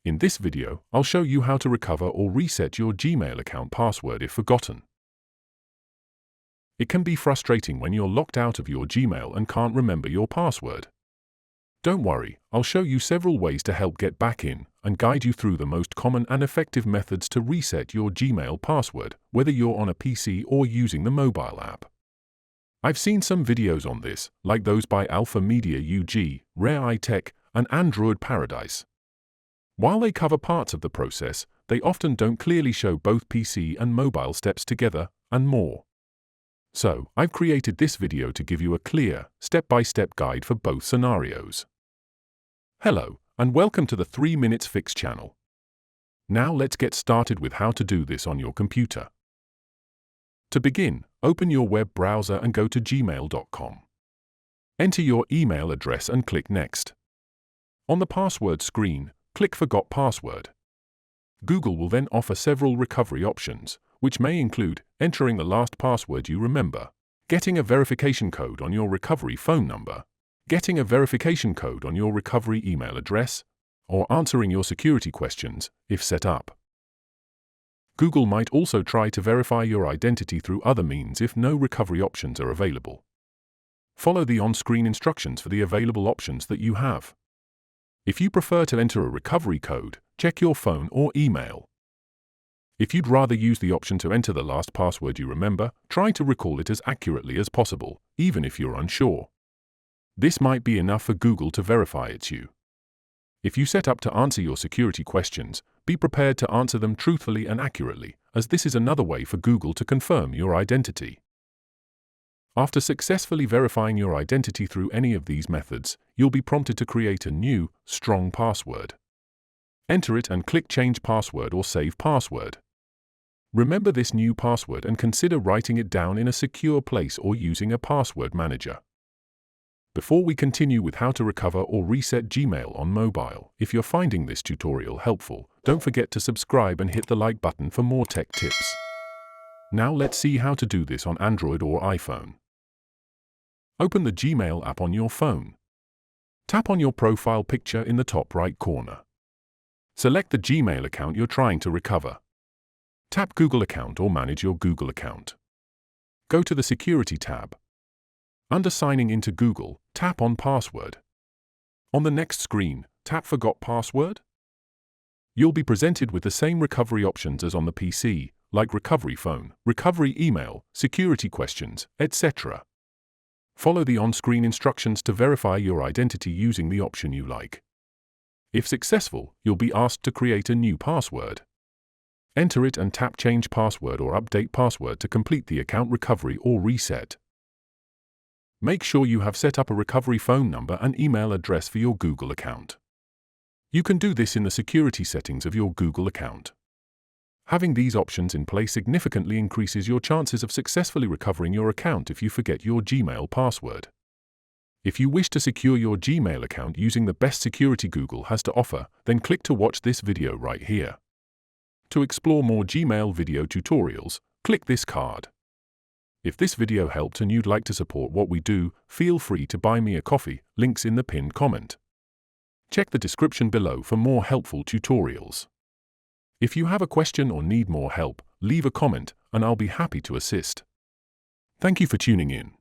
In this video, I'll show you how to recover or reset your Gmail account password if forgotten. It can be frustrating when you're locked out of your Gmail and can't remember your password. Don't worry, I'll show you several ways to help get back in and guide you through the most common and effective methods to reset your Gmail password, whether you're on a PC or using the mobile app. I've seen some videos on this, like those by Alpha Media UG, Rare Eye Tech, and Android Paradise. While they cover parts of the process, they often don't clearly show both PC and mobile steps together, and more. So, I've created this video to give you a clear, step-by-step guide for both scenarios. Hello, and welcome to the 3 Minutes Fix channel. Now let's get started with how to do this on your computer. To begin, open your web browser and go to gmail.com. Enter your email address and click Next. On the password screen, click Forgot Password. Google will then offer several recovery options, which may include entering the last password you remember, getting a verification code on your recovery phone number, getting a verification code on your recovery email address, or answering your security questions, if set up. Google might also try to verify your identity through other means if no recovery options are available. Follow the on-screen instructions for the available options that you have. If you prefer to enter a recovery code, check your phone or email. If you'd rather use the option to enter the last password you remember, try to recall it as accurately as possible, even if you're unsure. This might be enough for Google to verify it's you. If you set up to answer your security questions, be prepared to answer them truthfully and accurately, as this is another way for Google to confirm your identity. After successfully verifying your identity through any of these methods, you'll be prompted to create a new, strong password. Enter it and click Change Password or Save Password. Remember this new password and consider writing it down in a secure place or using a password manager. Before we continue with how to recover or reset Gmail on mobile, if you're finding this tutorial helpful, don't forget to subscribe and hit the like button for more tech tips. Now let's see how to do this on Android or iPhone. Open the Gmail app on your phone. Tap on your profile picture in the top right corner. Select the Gmail account you're trying to recover. Tap Google Account or manage your Google account. Go to the Security tab. Under Signing into Google, tap on Password. On the next screen, tap Forgot Password. You'll be presented with the same recovery options as on the PC, like recovery phone, recovery email, security questions, etc. Follow the on-screen instructions to verify your identity using the option you like. If successful, you'll be asked to create a new password. Enter it and tap Change Password or Update Password to complete the account recovery or reset. Make sure you have set up a recovery phone number and email address for your Google account. You can do this in the security settings of your Google account. Having these options in place significantly increases your chances of successfully recovering your account if you forget your Gmail password. If you wish to secure your Gmail account using the best security Google has to offer, then click to watch this video right here. To explore more Gmail video tutorials, click this card. If this video helped and you'd like to support what we do, feel free to buy me a coffee, links in the pinned comment. Check the description below for more helpful tutorials. If you have a question or need more help, leave a comment and I'll be happy to assist. Thank you for tuning in.